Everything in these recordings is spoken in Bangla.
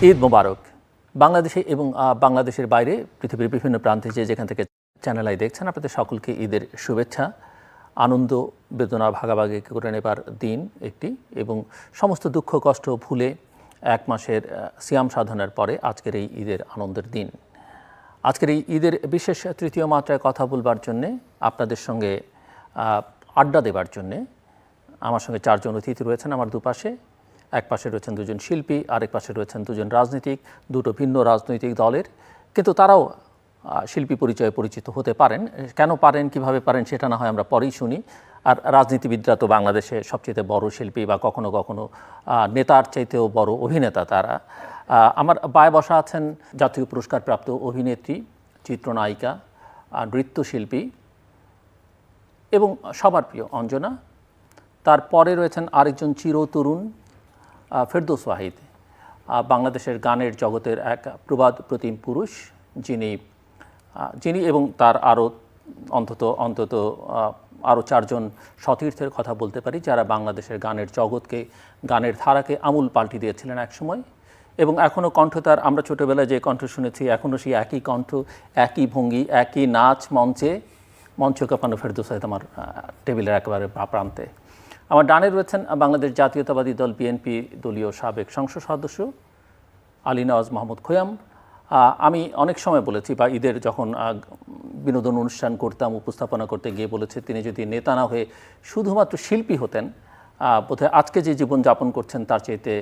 ঈদ মোবারক। বাংলাদেশে এবং বাংলাদেশের বাইরে পৃথিবীর বিভিন্ন প্রান্তে যেখান থেকে চ্যানেল আই দেখছেন, আপনাদের সকলকে ঈদের শুভেচ্ছা। আনন্দ বেদনা ভাগাভাগি করে নেবার দিন একটি, এবং সমস্ত দুঃখ কষ্ট ভুলে এক মাসের সিয়াম সাধনার পরে আজকের এই ঈদের আনন্দের দিন। আজকের এই ঈদের বিশেষ তৃতীয় মাত্রায় কথা বলবার জন্যে, আপনাদের সঙ্গে আড্ডা দেবার জন্যে আমার সঙ্গে চারজন অতিথি রয়েছেন আমার দুপাশে। এক পাশে রয়েছেন দুজন শিল্পী, আরেক পাশে রয়েছেন দুজন রাজনীতিক, দুটো ভিন্ন রাজনৈতিক দলের, কিন্তু তারাও শিল্পী পরিচয়ে পরিচিত হতে পারেন। কেন পারেন, কিভাবে পারেন সেটা না হয় আমরা পরেই শুনি। আর রাজনীতিবিদরা তো বাংলাদেশে সবচেয়ে বড় শিল্পী বা কখনো কখনো নেতার চাইতেও বড় অভিনেতা তারা। আমার বায়ে বসা আছেন জাতীয় পুরস্কারপ্রাপ্ত অভিনেত্রী, চিত্রনায়িকা, নৃত্যশিল্পী এবং সবার প্রিয় অঞ্জনা। তারপরে রয়েছেন আরেকজন চিরতরুণ ফেরদৌস ওয়াহিদ, বাংলাদেশের গানের জগতের এক প্রবাদ প্রতিম পুরুষ, যিনি এবং তার অন্তত আরও চারজন সতীর্থের কথা বলতে পারি, যারা বাংলাদেশের গানের জগৎকে, গানের ধারাকে আমূল পাল্টে দিয়েছিলেন একসময়। এবং এখনও কণ্ঠ তার, আমরা ছোটোবেলায় যে কণ্ঠ শুনেছি, এখনও সেই একই কণ্ঠ, একই ভঙ্গি, একই নাচ, মঞ্চ কাঁপানো ফেরদৌস ওয়াহিদ আমার টেবিলের একেবারে প্রান্তে। আমার ডানে রয়েছেন বাংলাদেশ জাতীয়তাবাদী দল বিএনপি দলীয় সাবেক সংসদ সদস্য আলী নওয়াজ মাহমুদ খোয়াম। আমি অনেক সময় বলেছি, বা ঈদের যখন বিনোদন অনুষ্ঠান করতাম, উপস্থাপনা করতে গিয়ে বলেছি, তিনি যদি নেতা না হয়ে শুধুমাত্র শিল্পী হতেন, বোধহয় আজকে যে জীবনযাপন করছেন তার চাইতে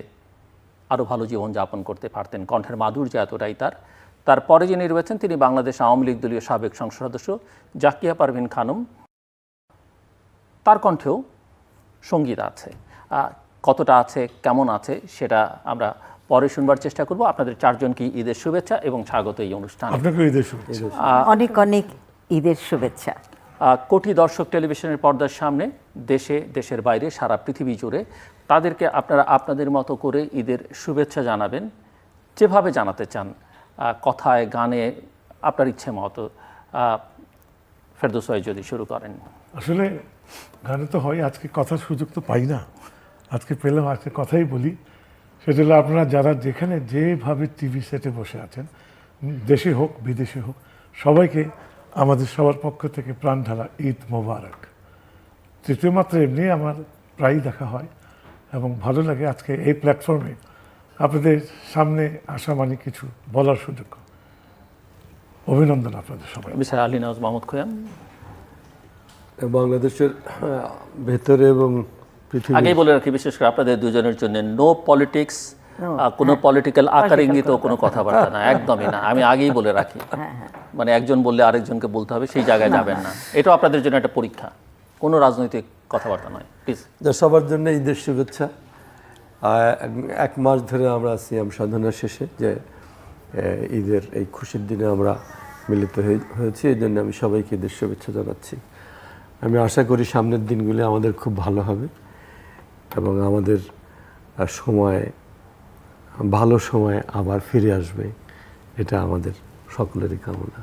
আরও ভালো জীবনযাপন করতে পারতেন। কণ্ঠের মাধুর্য এতটাই তার। তারপরে যিনি রয়েছেন তিনি বাংলাদেশ আওয়ামী লীগ দলীয় সাবেক সংসদ সদস্য জাকিয়া পারভিন খানম। তার কণ্ঠেও সঙ্গীত আছে, কতটা আছে, কেমন আছে সেটা আমরা পরে শুনবার চেষ্টা করব। আপনাদের চারজনকে ঈদের শুভেচ্ছা এবং স্বাগত এই অনুষ্ঠানে। অনেক অনেক ঈদের শুভেচ্ছা। কোটি দর্শক টেলিভিশনের পর্দার সামনে, দেশে দেশের বাইরে, সারা পৃথিবী জুড়ে তাদেরকে আপনারা আপনাদের মতো করে ঈদের শুভেচ্ছা জানাবেন, যেভাবে জানাতে চান, কথায়, গানে, আপনার ইচ্ছে মতো। ফেরদৌস ওয়াহিদ যদি শুরু করেন। আসলে গানে তো হয়, আজকে কথার সুযোগ তো পাই না, আজকে পেলাম, আজকে কথাই বলি। সেটা হলো, আপনারা যারা যেখানে যেভাবে টিভি সেটে বসে আছেন, দেশে হোক বিদেশে হোক, সবাইকে আমাদের সবার পক্ষ থেকে প্রাণ ঢালা ঈদ মোবারক। তৃতীয় মাত্রা এমনি আমার প্রায়ই দেখা হয় এবং ভালো লাগে। আজকে এই প্ল্যাটফর্মে আপনাদের সামনে আসা মানে কিছু বলার সুযোগ। অভিনন্দন আপনাদের সবাই। বিষয় আলী নওয়াজ মাহমুদ খোয়াম। বাংলাদেশের ভেতরে এবং আগেই বলে রাখি, বিশেষ করে আপনাদের দুজনের জন্য নো পলিটিক্স, কোনো পলিটিক্যাল আকার ইঙ্গিত কোনো কথাবার্তা না, একদমই না। আমি আগেই বলে রাখি, মানে একজন বললে আরেকজনকে বলতে হবে, সেই জায়গায় যাবেন না। এটাও আপনাদের জন্য একটা পরীক্ষা, কোনো রাজনৈতিক কথাবার্তা নয়, প্লিজ। সবার জন্য ঈদের শুভেচ্ছা। এক মাস ধরে আমরা সিয়াম সাধনা শেষে যে ঈদের এই খুশির দিনে আমরা মিলিত হয়েছি, এই জন্য আমি সবাইকে ঈদের শুভেচ্ছা জানাচ্ছি। আমি আশা করি সামনের দিনগুলি আমাদের খুব ভালো হবে এবং আমাদের ভালো সময় আবার ফিরে আসবে, এটা আমাদের সকলেরই কামনা।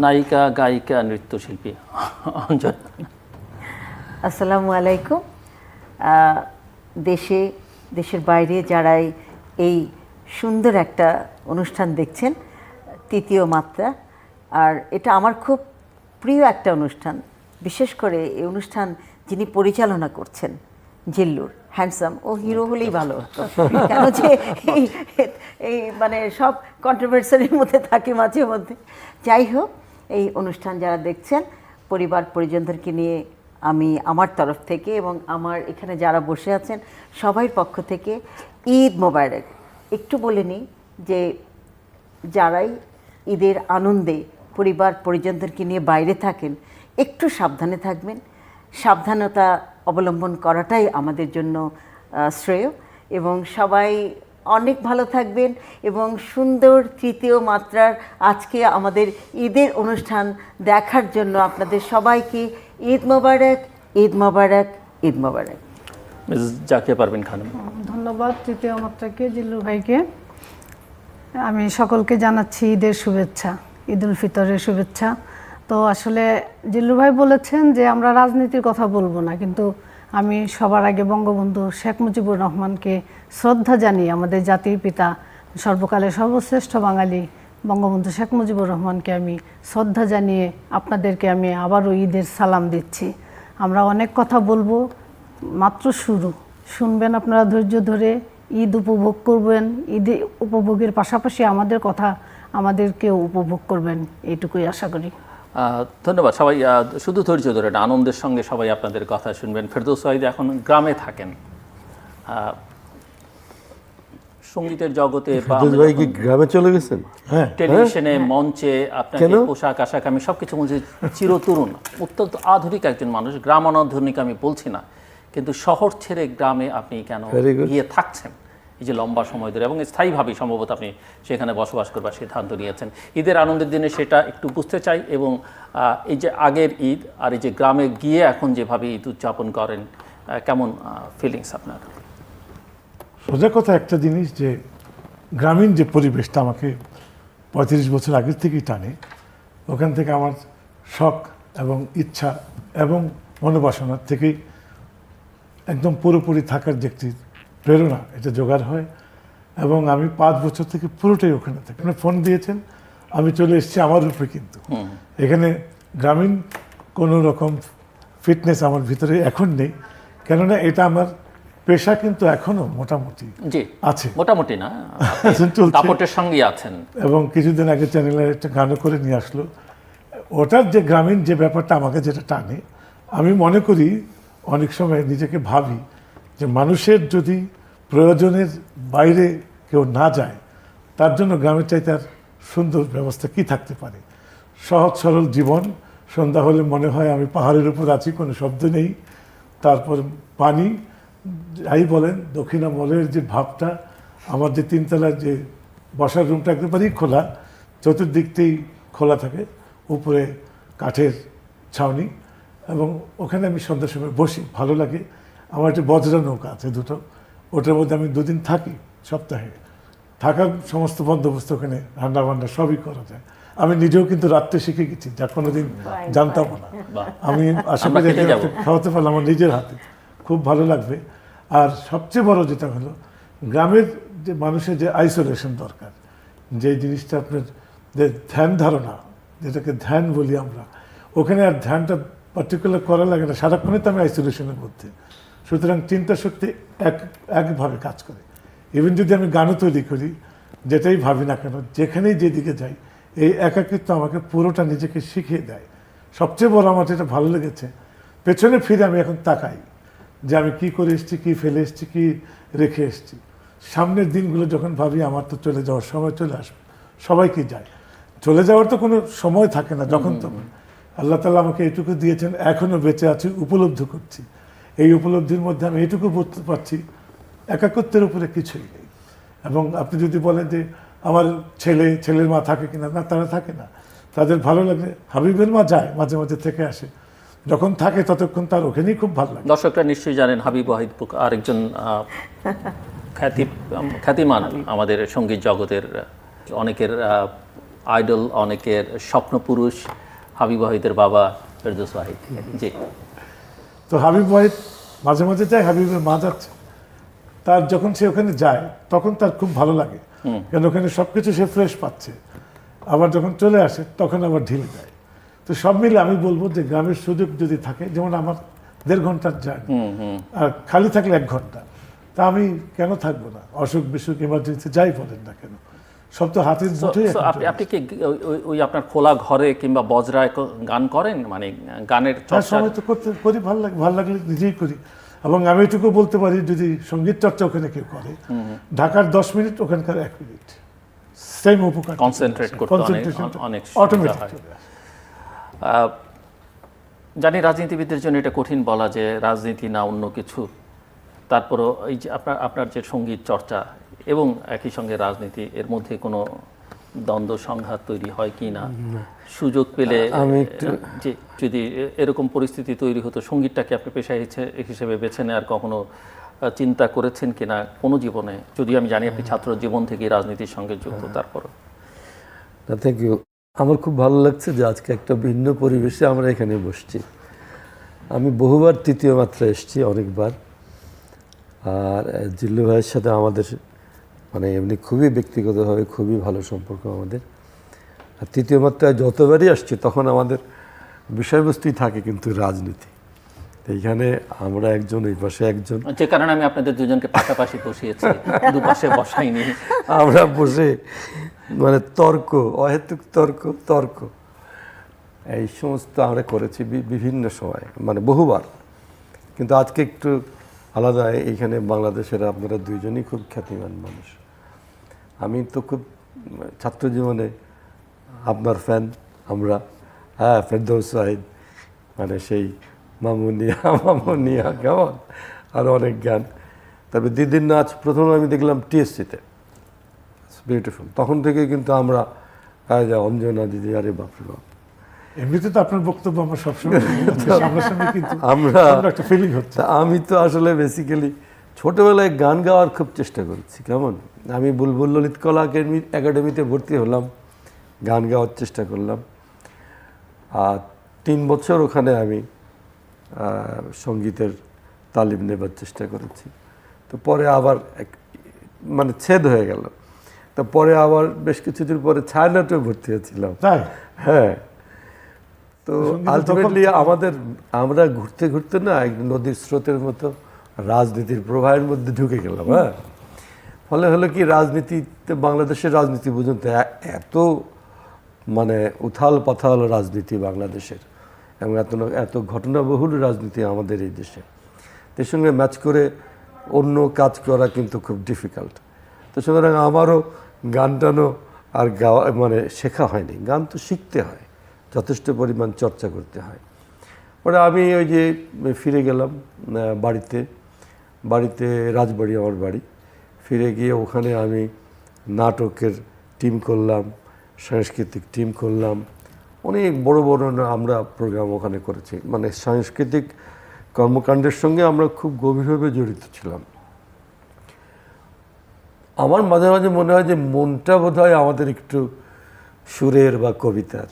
নায়িকা, গায়িকা, নৃত্যশিল্পী অঞ্জনা। আসসালামু আলাইকুম। দেশের বাইরে যারা এই সুন্দর একটা অনুষ্ঠান দেখছেন, তৃতীয় মাত্রা, আর এটা আমার খুব প্রিয় একটা অনুষ্ঠান। বিশেষ করে এই অনুষ্ঠান যিনি পরিচালনা করছেন, জিল্লুর, হ্যান্ডসাম, ও হিরো হলেই ভালো হতো, কেন যে এই মানে সব কন্ট্রোভার্সির মধ্যে থাকে মাঝে মধ্যে। যাই হোক, এই অনুষ্ঠান যারা দেখছেন, পরিবার পরিজনদেরকে নিয়ে আমি আমার তরফ থেকে এবং আমার এখানে যারা বসে আছেন সবাই পক্ষ থেকে ঈদ মোবারক। একটু বলে নিই যে যারাই ঈদের আনন্দে পরিবার পরিজনদেরকে নিয়ে বাইরে থাকেন, একটু সাবধানে থাকবেন। সাবধানতা অবলম্বন করাটাই আমাদের জন্য শ্রেয়, এবং সবাই অনেক ভালো থাকবেন। এবং সুন্দর তৃতীয় মাত্রার আজকে আমাদের ঈদের অনুষ্ঠান দেখার জন্য আপনাদের সবাইকে ঈদ মোবারক, ঈদ মোবারক, ঈদ মোবারক। জাকিয়া পারভিন খানম। ধন্যবাদ তৃতীয় মাত্রাকে, জিল্লুর ভাইকে। আমি সকলকে জানাচ্ছি ঈদের শুভেচ্ছা, ঈদ উল ফিতরের শুভেচ্ছা। তো আসলে জিল্লুর ভাই বলেছেন যে আমরা রাজনীতির কথা বলবো না, কিন্তু আমি সবার আগে বঙ্গবন্ধু শেখ মুজিবুর রহমানকে শ্রদ্ধা জানিয়ে আমাদের জাতির পিতা সর্বকালের সর্বশ্রেষ্ঠ বাঙালি বঙ্গবন্ধু শেখ মুজিবুর রহমানকে আমি শ্রদ্ধা জানিয়ে আপনাদেরকে আমি আবারও ঈদের সালাম দিচ্ছি। আমরা অনেক কথা বলবো, মাত্র শুরু। শুনবেন আপনারা ধৈর্য ধরে, ঈদ উপভোগ করবেন, ঈদ উপভোগের পাশাপাশি আমাদের কথা আমাদেরকেও উপভোগ করবেন, এইটুকুই আশা করি। ধন্যবাদ। সবাই শুধু ধৈর্য ধরে না, আনন্দের সঙ্গে সবাই আপনাদের কথা শুনবেন। ফেরদৌস ওয়াহিদ এখন গ্রামে থাকেন, সঙ্গীতের জগতে বা ফেরদৌস ভাই কি গ্রামে চলে গেছেন? টেলিভিশনে, মঞ্চে আপনাকে পোশাক আশাক আমি সবকিছু বলছি, চিরতরুণ, অত্যন্ত আধুনিক একজন মানুষ। গ্রাম অনাধুনিক আমি বলছি না, কিন্তু শহর ছেড়ে গ্রামে আপনি কেন গিয়ে থাকছেন এই যে লম্বা সময় ধরে, এবং স্থায়ীভাবেই সম্ভবত আপনি সেখানে বসবাস করবার সিদ্ধান্ত নিয়েছেন। ঈদের আনন্দের দিনে সেটা একটু বুঝতে চাই, এবং এই যে আগের ঈদ আর এই যে গ্রামে গিয়ে এখন যেভাবে ঈদ উদযাপন করেন, কেমন ফিলিংস আপনার? সোজা কথা একটা জিনিস, যে গ্রামীণ যে পরিবেশটা আমাকে 35 বছর আগের থেকেই টানে, ওখান থেকে আমার শখ এবং ইচ্ছা এবং মনোবাসনার থেকেই একদম পুরোপুরি থাকার যে একটি প্রেরণা, এটা জোগাড় হয়। এবং আমি 5 বছর থেকে পুরোটাই ওখানে থাকি। আপনি ফোন দিয়েছেন, আমি চলে এসেছি আমার রূপে, কিন্তু এখানে গ্রামীণ কোনো রকম ফিটনেস আমার ভিতরে এখন নেই, কেননা এটা আমার পেশা কিন্তু এখনো মোটামুটি আছে, মোটামুটি না, দাপটের সঙ্গেই আছেন। এবং কিছুদিন আগে চ্যানেলে একটা গানও করে নিয়ে আসলো। ওটার যে গ্রামীণ যে ব্যাপারটা আমাকে যেটা টানে, আমি মনে করি অনেক সময় নিজেকে ভাবি যে মানুষের যদি প্রয়োজনের বাইরে কেউ না যায়, তার জন্য গ্রামের চাইতে আর সুন্দর ব্যবস্থা কি থাকতে পারে। সহজ সরল জীবন, সন্ধ্যা হলে মনে হয় আমি পাহাড়ের উপর আছি, কোনো শব্দ নেই, তারপর পানি, যাই বলেন দক্ষিণা মলের যে ভাবটা, আমার যে 3 তলার যে বসার রুমটা একেবারেই খোলা, চতুর্দিকতেই খোলা থাকে, উপরে কাঠের ছাউনি, এবং ওখানে আমি সন্ধ্যার সময় বসি, ভালো লাগে। আমার একটা বজ্রা নৌকা আছে 2টো, ওটার মধ্যে আমি 2 দিন থাকি সপ্তাহে। থাকার সমস্ত বন্দোবস্ত ওখানে, রান্না বান্না সবই করা যায়। আমি নিজেও কিন্তু রাত্রে শিখে গেছি, যা কোনোদিন জানতাম না। আমি আশা করি খাওয়াতে পারলাম আমার নিজের হাতে, খুব ভালো লাগবে। আর সবচেয়ে বড় যেটা হলো, গ্রামের যে মানুষের যে আইসোলেশন দরকার, যে জিনিসটা আপনার যে ধ্যান ধারণা, যেটাকে ধ্যান বলি আমরা, ওখানে আর ধ্যানটা পার্টিকুলার করা লাগে না, সারাক্ষণই তো আমি আইসোলেশনের মধ্যে। সুতরাং চিন্তা শক্তি একভাবে কাজ করে। ইভেন যদি আমি গানও তৈরি করি, যেটাই ভাবি না কেন, যেখানেই যেদিকে যাই, এই একাকিত্ব আমাকে পুরোটা নিজেকে শিখিয়ে দেয়। সবচেয়ে বড় আমার যেটা ভালো লেগেছে, পেছনে ফিরে আমি এখন তাকাই যে আমি কি করে এসেছি, কি ফেলে এসেছি, কি রেখে এসেছি। সামনের দিনগুলো যখন ভাবি আমার তো চলে যাওয়ার সময় চলে আসবে, সবাইকে যায়, চলে যাওয়ার তো কোনো সময় থাকে না, যখন তখন। আল্লাহ তাআলা আমাকে এটুকু দিয়েছেন, এখনও বেঁচে আছি, উপলব্ধি করছি। এই উপলব্ধির মধ্যে আমি এটুকু বুঝতে পারছি, একাকিত্বের উপরে কিছুই নেই। এবং আপনি যদি বলেন যে আমার ছেলের মা থাকে কিনা, না, তারা থাকে না। তাদের ভালো লাগলে, হাবিবের মা যায় মাঝে মাঝে থেকে আসে, যখন থাকে ততক্ষণ তার ওখানেই খুব ভালো লাগে। দর্শকরা নিশ্চয়ই জানেন হাবিব ওয়াহিদ আরেকজন খ্যাতিমান আমাদের সঙ্গীত জগতের, অনেকের আইডল, অনেকের স্বপ্নপুরুষ, হাবিব ওয়াহিদের বাবা ফেরদৌস ওয়াহিদ। জি, তো হাবিব ওয়াহিদ মাঝে মাঝে যায়, হাবিবের মা যাচ্ছে, তার যখন সে ওখানে যায় তখন তার খুব ভালো লাগে, কারণ ওখানে সবকিছু সে ফ্রেশ পাচ্ছে। আবার যখন চলে আসে তখন আবার ঢিলে যায়। তো সব মিলে আমি বলবো যে গ্রামের সুযোগ যদি থাকে, যেমন আমার 1.5 ঘন্টার জার্নি, আর খালি থাকলে 1 ঘন্টা, তা আমি কেন থাকবো না? অসুখ বিসুখ ইমার্জেন্সি যাই বলেন না কেন, সব তো হাতের মুঠোয়। আপনি কি ওই আপনার খোলা ঘরে কিংবা বজরায় গান করেন, মানে গানের সময় তো করি, ভালো লাগলে নিজেই করি। এবং আমি এটুকু বলতে পারি, যদি সঙ্গীত চর্চা ওখানে কেউ করে, ঢাকার 10 মিনিট, ওখানকার 1 মিনিট, সেম উপকার, কনসেন্ট্রেট করতে অনেক অটোমেটিক। জানি রাজনীতিবিদদের জন্য এটা কঠিন বলা যে রাজনীতি না অন্য কিছু, তারপরও এই যে আপনার যে সঙ্গীত চর্চা এবং একই সঙ্গে রাজনীতি, এর মধ্যে কোনো দ্বন্দ্ব সংঘাত তৈরি হয় কি না? সুযোগ পেলে যদি এরকম পরিস্থিতি তৈরি হতো, সঙ্গীতটাকে আপনি পেশা হিসেবে বেছে নেওয়ার কখনো চিন্তা করেছেন কিনা কোনো জীবনে? যদিও আমি জানি আপনি ছাত্র জীবন থেকে রাজনীতির সঙ্গে যুক্ত, তারপরও। Thank you. আমার খুব ভালো লাগছে যে আজকে একটা ভিন্ন পরিবেশে আমরা এখানে বসছি। আমি বহুবার তৃতীয় মাত্রায় এসেছি, অনেকবার। আর জিল্লু ভাইয়ের সাথে আমাদের মানে এমনি খুবই ব্যক্তিগতভাবে খুবই ভালো সম্পর্ক আমাদের। আর তৃতীয় মাত্রায় যতবারই আসছি তখন আমাদের বিষয়বস্তুই থাকে কিন্তু রাজনীতি। এইখানে আমরা একজন, এই পাশে একজন, যে কারণে আমি আপনাদের দুজনকে পাশাপাশি বসিয়েছি, দুপাশে বসাইনি। আমরা বসে মানে তর্ক, অহেতুক তর্ক এই সমস্ত আমরা করেছি বিভিন্ন সময়, মানে বহুবার। কিন্তু আজকে একটু আলাদা, এইখানে বাংলাদেশের আপনারা দুইজনই খুব খ্যাতিমান মানুষ। আমি তো খুব ছাত্র জীবনে আপনার ফ্যান আমরা, হ্যাঁ, ফেরদৌস সাহিদ, মানে সেই মামুনিয়া কেমন, আরও অনেক গান। তবে দিদির নাচ প্রথম আমি দেখলাম টিএসসিতে, বিউটিফুল। তখন থেকে কিন্তু আমরা অঞ্জনা দিদি, আরে বাপরে বাপ। এমনিতে তো আপনার বক্তব্য আমরা সবসময় সামনাসামনি, কিন্তু আমরা একটা ফিলিং হচ্ছে। তা আমি তো আসলে বেসিক্যালি ছোটোবেলায় গান গাওয়ার খুব চেষ্টা করেছি, কেমন। আমি বুলবুল ললিত কলা একাডেমিতে ভর্তি হলাম, গান গাওয়ার চেষ্টা করলাম। আর 3 বছর ওখানে আমি সঙ্গীতের তালিম নেবার চেষ্টা করেছি। তো পরে আবার মানে ছেদ হয়ে গেল। তো পরে আবার বেশ কিছুদিন পরে ছায়ানটে ভর্তি হয়েছিলাম। তাই? হ্যাঁ। তো আলটিমেটলি আমরা ঘুরতে ঘুরতে না এক নদীর স্রোতের মতো রাজনীতির প্রবাহের মধ্যে ঢুকে গেলাম। হ্যাঁ, ফলে হলো কি, রাজনীতিতে, বাংলাদেশের রাজনীতি বুঝুন তো এত মানে উথাল পাথাল রাজনীতি বাংলাদেশের, এবং এত ঘটনাবহুল রাজনীতি আমাদের এই দেশে। এর সঙ্গে ম্যাচ করে অন্য কাজ করা কিন্তু খুব ডিফিকাল্ট। তো সুতরাং আমারও গান টানও আর গাওয়া মানে শেখা হয়নি। গান তো শিখতে হয়, যথেষ্ট পরিমাণ চর্চা করতে হয়। পরে আমি ওই যে ফিরে গেলাম বাড়িতে রাজবাড়ি আমার বাড়ি। ফিরে গিয়ে ওখানে আমি নাটকের টিম করলাম, সাংস্কৃতিক টিম করলাম, অনেক বড় বড় আমরা প্রোগ্রাম ওখানে করেছি। মানে সাংস্কৃতিক কর্মকাণ্ডের সঙ্গে আমরা খুব গভীরভাবে জড়িত ছিলাম। আমার মাঝে মাঝে মনে হয় যে মনটা বোধহয় আমাদের একটু সুরের বা কবিতার,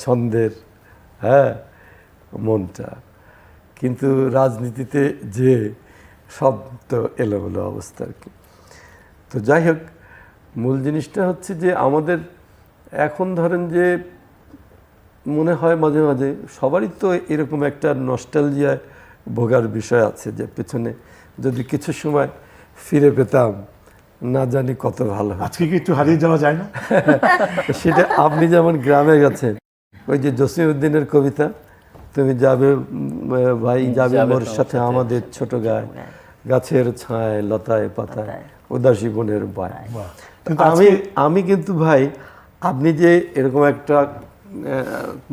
ছন্দের, হ্যাঁ, মনটা। কিন্তু রাজনীতিতে যে সব তো এলোমেলো অবস্থা আর কি। তো যাই হোক, মূল জিনিসটা হচ্ছে যে আমাদের এখন ধরেন যে মনে হয় মাঝে মাঝে সবারই তো এরকম একটা নস্টালজিয়ায় ভোগার বিষয় আছে, যে পেছনে যদি কিছু সময় ফিরে পেতাম, না জানি কত ভালো হয়। আজকে কি একটু হারিয়ে যাওয়া যায় না? সেটা আপনি যেমন গ্রামে গেছেন, ওই যে জসিমউদ্দিনের কবিতা, তুমি যাবে ভাই যাবে মোর সাথে আমাদের ছোট গায়ে, গাছের ছায় লতায় পাতায় উদাসী বনের পায়। কিন্তু আমি কিন্তু ভাই, আপনি যে এরকম একটা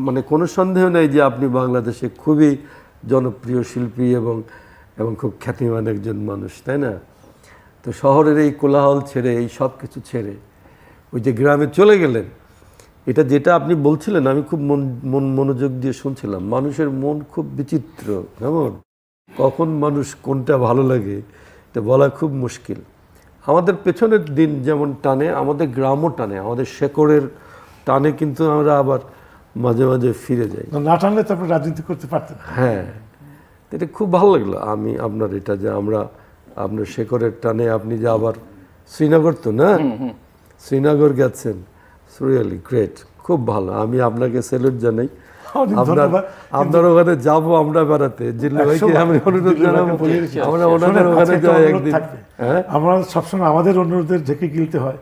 মানে কোনো সন্দেহ নেই যে আপনি বাংলাদেশে খুবই জনপ্রিয় শিল্পী এবং খুব খ্যাতিমান একজন মানুষ, তাই না? তো শহরের এই কোলাহল ছেড়ে, এই সব কিছু ছেড়ে ওই যে গ্রামে চলে গেলেন, এটা যেটা আপনি বলছিলেন আমি খুব মনোযোগ দিয়ে শুনছিলাম। মানুষের মন খুব বিচিত্র, কেমন, কখন মানুষ কোনটা ভালো লাগে এটা বলা খুব মুশকিল। আমাদের পেছনের দিন যেমন টানে, আমাদের গ্রামও টানে, আমাদের শেকড়ের টানে কিন্তু আমরা আবার মাঝে মাঝে ফিরে যাই। না টানলে তো আপনি রাজনীতি করতে পারতেন। হ্যাঁ, এটা খুব ভালো লাগলো আমি আপনার এটা, যে আমরা আপনার শেকড়ের টানে আপনি যে আবার শ্রীনগর, তো না শ্রীনগর গেছেন, রিয়েলি গ্রেট, খুব ভালো। আমি আপনাকে স্যালুট জানাই। আপনার ওখানে যাবো আমরা বেড়াতে, জিল্লু ভাইকে আমি অনুরোধ জানাবো, আমরা ওনাদের ওখানে যাই একদিন। আমরা সবসময় আমাদের অনুরোধের ঢেকে গিলতে হয়।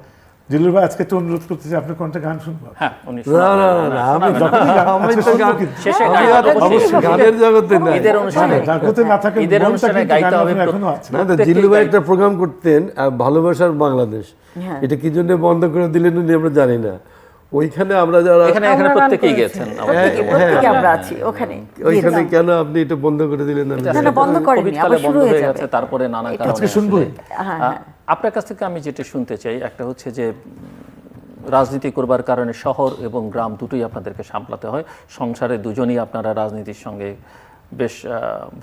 জিল্লু ভাই আজকে তো অনুরোধ করতেছি, আপনি কোনটা গান শুনবেন? হ্যাঁ, না, আমি তো গানের জগতে নাই। ঈদের অনুষ্ঠানে জগতে না থাকে, ঈদের অনুষ্ঠানে গাইতে হবে। এখনো আছে। না, জিল্লু ভাই একটা প্রোগ্রাম করতেন, ভালোবাসার বাংলাদেশ, এটা কি জন্য বন্ধ করে দিলেন উনি আমরা জানি না। ওইখানে আমরা যারা এখানে প্রত্যেকেই গেছেন, প্রত্যেকে আমরা আছি ওখানে। ওইখানে কেন আপনি এটা বন্ধ করে দিলেন? না, বন্ধ করেনি, আবার শুরু হয়ে যাবে। তারপরে নানা কারণে আজকে শুনবো। আপনার কাছ থেকে আমি যেটা শুনতে চাই, একটা হচ্ছে যে রাজনীতি করবার কারণে শহর এবং গ্রাম দুটোই আপনাদেরকে সামলাতে হয়। সংসারে দুজনই আপনারা রাজনীতির সঙ্গে বেশ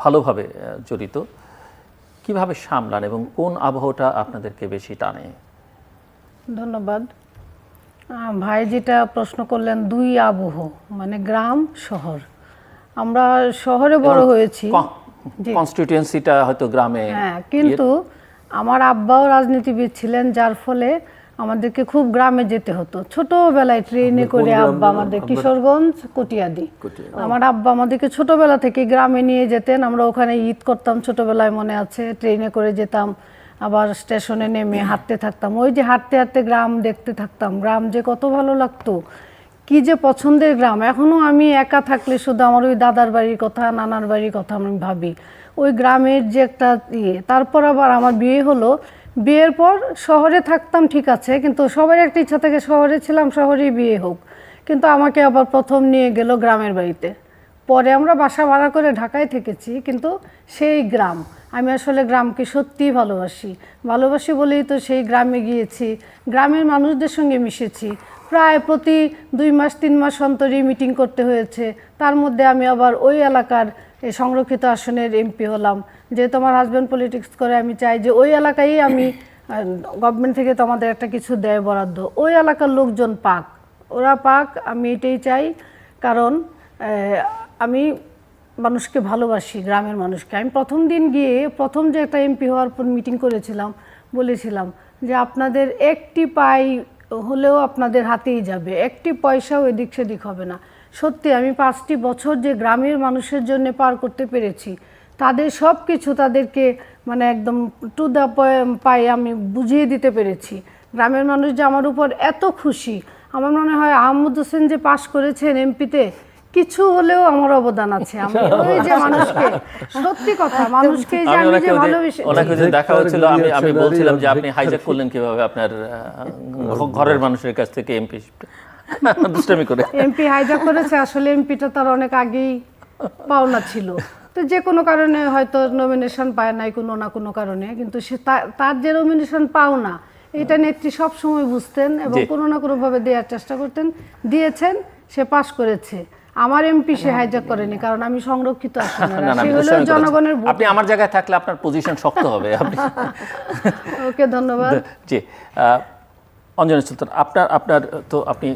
ভালোভাবে জড়িত। কিভাবে সামলান এবং কোন আবহাওয়াটা আপনাদেরকে বেশি টানে? ধন্যবাদ। ভাই যেটা প্রশ্ন করলেন, দুই আবহ মানে গ্রাম শহর। আমরা শহরে বড় হয়েছি। জি। কনস্টিটিউয়েন্সিটা হয়তো গ্রামে। হ্যাঁ, কিন্তু আমার আব্বাও রাজনীতিবিদ ছিলেন, যার ফলে আমাদেরকে খুব গ্রামে যেতে হতো ছোটবেলায় ট্রেনে করে। আব্বা আমাদের কিশোরগঞ্জ কটিয়াদি। আমার আব্বা আমাদেরকে ছোটবেলা থেকে গ্রামে নিয়ে যেতেন, আমরা ওখানে ঈদ করতাম ছোটবেলায়, মনে আছে, ট্রেনে করে যেতাম, আবার স্টেশনে নেমে হাঁটতে থাকতাম। ওই যে হাঁটতে হাঁটতে গ্রাম দেখতে থাকতাম, গ্রাম যে কত ভালো লাগতো, কি যে পছন্দের গ্রাম। এখনো আমি একা থাকলে শুধু আমার ওই দাদার বাড়ির কথা, নানার বাড়ির কথা আমি ভাবি, ওই গ্রামের যে একটা ইয়ে। তারপর আবার আমার বিয়ে হলো, বিয়ের পর শহরে থাকতাম ঠিক আছে, কিন্তু সবার একটা ইচ্ছা থেকে শহরে ছিলাম, শহরেই বিয়ে হোক, কিন্তু আমাকে আবার প্রথম নিয়ে গেল গ্রামের বাড়িতে। পরে আমরা বাসা ভাড়া করে ঢাকায় থেকেছি, কিন্তু সেই গ্রাম, আমি আসলে গ্রামকে সত্যিই ভালোবাসি বলেই তো সেই গ্রামে গিয়েছি, গ্রামের মানুষদের সঙ্গে মিশেছি। প্রায় প্রতি 2 মাস 3 মাস অন্তরই মিটিং করতে হয়েছে। তার মধ্যে আমি আবার ওই এলাকার এই সংরক্ষিত আসনের এমপি হলাম। যেহেতু আমার হাজব্যান্ড পলিটিক্স করে, আমি চাই যে ওই এলাকায় আমি, গভর্নমেন্ট থেকে তো আমাদের একটা কিছু দেয় বরাদ্দ, ওই এলাকার লোকজন পাক, ওরা পাক, আমি এটাই চাই। কারণ আমি মানুষকে ভালোবাসি, গ্রামের মানুষকে। আমি প্রথম দিন গিয়ে, প্রথম যে একটা এমপি হওয়ার পর মিটিং করেছিলাম, বলেছিলাম যে আপনাদের একটি পাই হলেও আপনাদের হাতেই যাবে, একটি পয়সাও এদিক সেদিক হবে না। সত্যি আমি 5টি বছর যে গ্রামের মানুষের জন্য পার করতে পেরেছি, তাদের সব কিছু তাদেরকে মানে একদম টু দ্য পাই আমি বুঝিয়ে দিতে পেরেছি। গ্রামের মানুষ যে আমার উপর এত খুশি, আমার মনে হয় আহমদ হোসেন যে পাশ করেছেন এমপিতে, কিছু হলেও আমার অবদান আছে। আমি ওই যে মানুষকে, সত্যি কথা, মানুষকে যে আমি যে ভালোবেসে, ওনাকে যে দেখা হচ্ছিল, আমি বলছিলাম যে আপনি হাইজ্যাক করলেন কিভাবে আপনার ঘরের মানুষের কাছ থেকে এমপি দুষ্টামি করে। এমপি হাইজ্যাক করেছে, আসলে এমপিটা তার অনেক আগেই পাওনা ছিল, তো যে কোনো কারণে হয়তো নমিনেশন পায় নাই কোনো না কোনো কারণে, কিন্তু সে তার যে নমিনেশন পাওনা, এটা নেত্রী সব সময় বুঝতেন এবং কোনো না কোনো ভাবে দেওয়ার চেষ্টা করতেন, দিয়েছেন, সে পাশ করেছে। আমার এমপি সে হাইজ্যাক করেনি, কারণ আমি সংরক্ষিত আসনের, সে হলো জনগণের ভোট। আপনি আমার জায়গায় থাকলে আপনার পজিশন শক্ত হবে। আপনি ওকে, ধন্যবাদ। জি, অঞ্জনা সুলতান, আপনার তো আপনি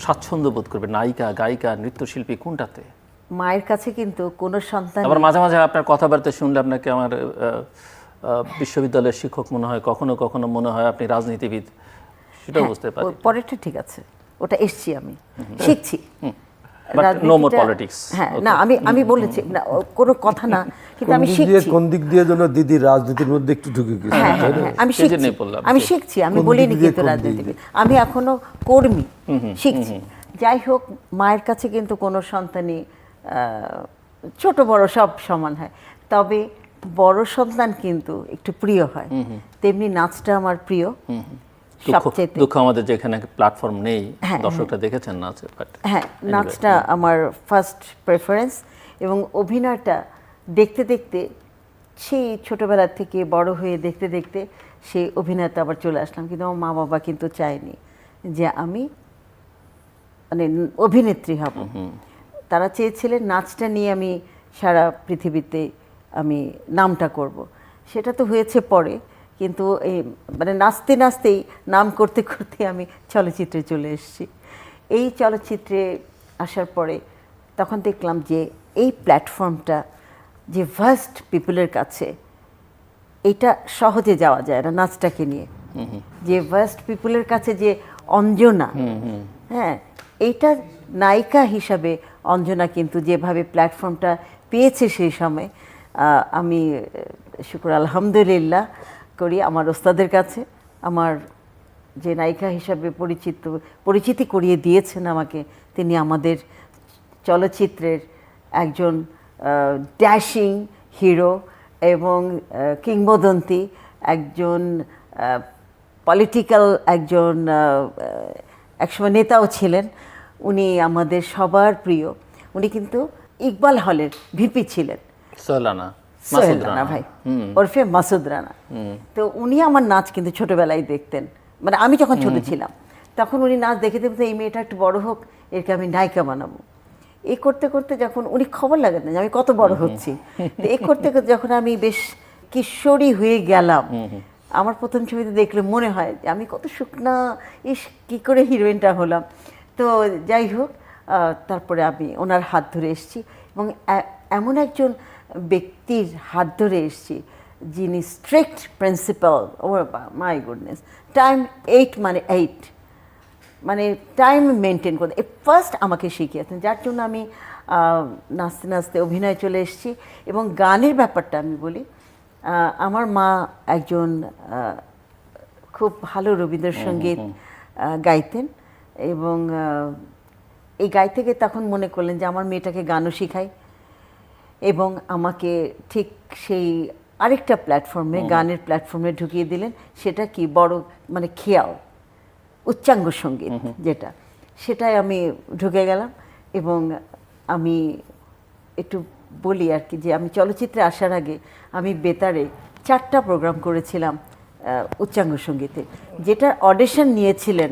স্বাচ্ছন্দ্য বোধ করবেন নায়িকা, গায়িকা, নৃত্যশিল্পী কোনটাতে? মায়ের কাছে কিন্তু কোনো সন্তান, আবার মাঝে মাঝে আপনার কথাবার্তা শুনলে আপনাকে আমার বিশ্ববিদ্যালয়ের শিক্ষক মনে হয়, কখনো কখনো মনে হয় আপনি রাজনীতিবিদ, সেটাও বুঝতে পারি। পরেরটা ঠিক আছে, ওটা এসছি, আমি শিখছি। No more politics. হ্যাঁ, না, আমি বলেছি না, কোনো কথা না, কিন্তু আমি শিখছি। কোন দিক দিয়ে যেন দিদি রাজনীতির মধ্যে একটু ঢুকে গেছে। হ্যাঁ, আমি শিখছি, আমি বলিনি কিন্তু রাজনীতিবিদ, আমি এখনো কর্মী, শিখছি। যাই হোক, মায়ের কাছে কিন্তু কোনো সন্তানই ছোট বড় সব সমান হয়, তবে বড় সন্তান কিন্তু একটু প্রিয় হয়, তেমনি নাচটা আমার প্রিয় সবচেয়ে। দুঃখ আমাদের যেখানে প্ল্যাটফর্ম নেই, দর্শকরা দেখেছেন নাচ, হ্যাঁ, নাচটা আমার ফার্স্ট প্রেফারেন্স, এবং অভিনয়টা দেখতে দেখতে, সেই ছোটবেলা থেকে বড় হয়ে দেখতে দেখতে সেই অভিনয়তে আবার চলে আসলাম। কিন্তু আমার মা বাবা কিন্তু চায়নি যে আমি মানে অভিনেত্রী হব, তারা চেয়েছিলেন নাচটা নিয়ে আমি সারা পৃথিবীতে আমি নামটা করব। সেটা তো হয়েছে পরে, কিন্তু এই মানে নাচতে নাচতেই নাম করতে করতে আমি চলচ্চিত্রে চলে এসেছি। এই চলচ্চিত্রে আসার পরে তখন দেখলাম যে এই প্ল্যাটফর্মটা যে ভাস্ট পিপলের কাছে, এটা সহজে যাওয়া যায় না নাচটাকে নিয়ে, যে ভাস্ট পিপলের কাছে যে অঞ্জনা, হ্যাঁ, এইটা নায়িকা হিসাবে অঞ্জনা কিন্তু যেভাবে প্ল্যাটফর্মটা পেয়েছে সেই সময়, আমি শুকর আলহামদুলিল্লাহ করি আমার ওস্তাদের কাছে, আমার যে নায়িকা হিসাবে পরিচিতি করিয়ে দিয়েছেন আমাকে, তিনি আমাদের চলচ্চিত্রের একজন ড্যাশিং হিরো এবং কিংবদন্তি, একজন পলিটিক্যাল, একজন একসময় নেতাও ছিলেন। উনি আমাদের সবার প্রিয়। উনি কিন্তু ইকবাল হলের ভিপি ছিলেন, সোহেল রানা ভাই ওরফে মাসুদ রানা। তো উনি আমার নাচ কিন্তু ছোটবেলায় দেখতেন, মানে আমি যখন ছোট ছিলাম তখন উনি নাচ দেখে দেখতে, এই মেয়েটা একটু বড় হোক, এরকে আমি নায়িকা বানাবো। এই করতে করতে যখন উনি খবর লাগাতেন যে আমি কত বড় হচ্ছি, তো এই করতে করতে যখন আমি বেশ কিশোরী হয়ে গেলাম, আমার প্রথম ছবিতে দেখলে মনে হয় যে আমি কত শুকনা, ইস কী করে হিরোইনটা হলাম। তো যাই হোক, তারপরে আমি ওনার হাত ধরে এসেছি, এবং এমন একজন ব্যক্তির হাত ধরে এসেছি যিনি strict principal, oh my goodness, time 8 মানে 8, মানে টাইম মেনটেন করতে ফার্স্ট আমাকে শিখিয়েছেন, যার জন্য আমি নাচতে নাচতে অভিনয় চলে এসেছি। এবং গানের ব্যাপারটা আমি বলি, আমার মা একজন খুব ভালো রবীন্দ্রসঙ্গীত গাইতেন, এবং এই গাইতে গিয়ে তখন মনে করলেন যে আমার মেয়েটাকে গানও শেখাই, এবং আমাকে ঠিক সেই আরেকটা প্ল্যাটফর্মে, গানের প্ল্যাটফর্মে ঢুকিয়ে দিলেন। সেটা কি বড় মানে খেয়াল, উচ্চাঙ্গ সঙ্গীত যেটা, সেটাই আমি ঢুকে গেলাম। এবং আমি একটু বলি আর কি, যে আমি চলচ্চিত্রে আসার আগে আমি বেতারে 4টা প্রোগ্রাম করেছিলাম উচ্চাঙ্গ সঙ্গীতে, যেটার অডিশন নিয়েছিলেন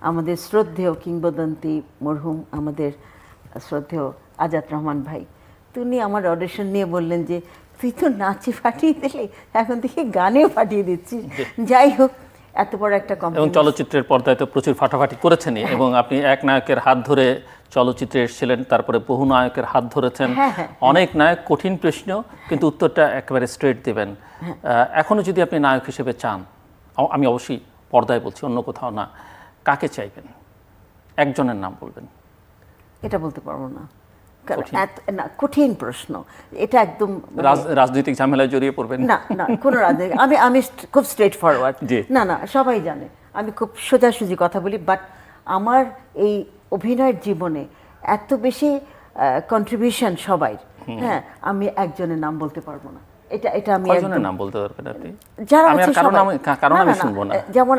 আমাদের শ্রদ্ধেয় কিংবদন্তি মরহুম আমাদের শ্রদ্ধেয় আজাদ রহমান ভাই। তিনি আমার অডিশন নিয়ে বললেন যে তুই তো নাচে ফাটিয়ে দিলি, এখন থেকে গানেও ফাটিয়ে দিচ্ছিস। যাই হোক, এত বড় একটা এবং কমপ্লিমেন্ট। চলচ্চিত্রের পর্দায় তো প্রচুর ফাটাফাটি করেছেনই, এবং আপনি এক নায়কের হাত ধরে চলচ্চিত্রে এসেছিলেন, তারপরে বহু নায়কের হাত ধরেছেন। অনেক নায়ক কঠিন প্রশ্ন, কিন্তু উত্তরটা একেবারে স্ট্রেট দেবেন। এখনো যদি আপনি নায়ক হিসেবে চান, আমি অবশ্যই পর্দায় বলছি, অন্য কোথাও না, কাকে চাইবেন? একজনের নাম বলবেন। এটা বলতে পারবো না, কারণ না, কঠিন প্রশ্ন এটা একদম। রাজনৈতিক ঝামেলায় জড়িয়ে পড়বেন? না না, কোনো রাজনীতি, আমি খুব স্ট্রেট ফরওয়ার্ড। না না, সবাই জানে আমি খুব সোজাসুজি কথা বলি, বাট আমার এই অভিনয়ের জীবনে এত বেশি কন্ট্রিবিউশন সবাই, হ্যাঁ, আমি একজনের নাম বলতে পারবো না। এটা আমি কয়জনের নাম বলতে পারবেন আপনি? যারা আমি আছে কারণ সবাই। আমি শুনবো না। যেমন